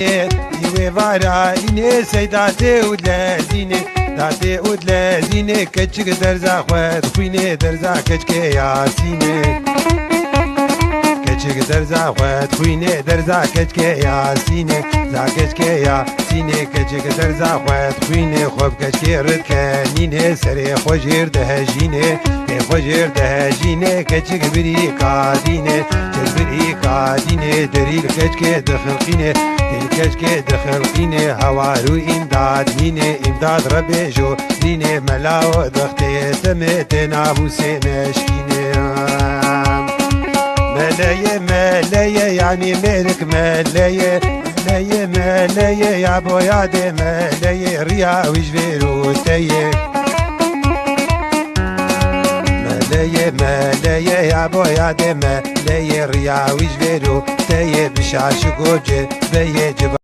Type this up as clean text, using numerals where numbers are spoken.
يوي فارا إني سيداتي ودلازيني داتي ودلازيني كتشك درزا خوات خويني درزا كتشك ياسيني كتشك درزا خوات خويني درزا كتشك ياسيني زا كتشك ياسيني كتشك درزا خوات خويني خوب كتشك ردكانيني سري خوجير دهجيني خوجير دهجيني كتشك بريكاديني بريكاديني دريل كتشك دخلقيني الكشك دخلقيني هوارو امداد ميني امداد ربي جو ديني ملاو ضغطي تمتي نابوسي مشكيني ملاية ملاية يعني ملك ملاية ملاية ملاية يا بويا دي ملاية ريا وجبيرو تايه ملاية ملاية يا بويا دي ملاية ريا وجبيرو تايه بشاشو جوجي بيه جبا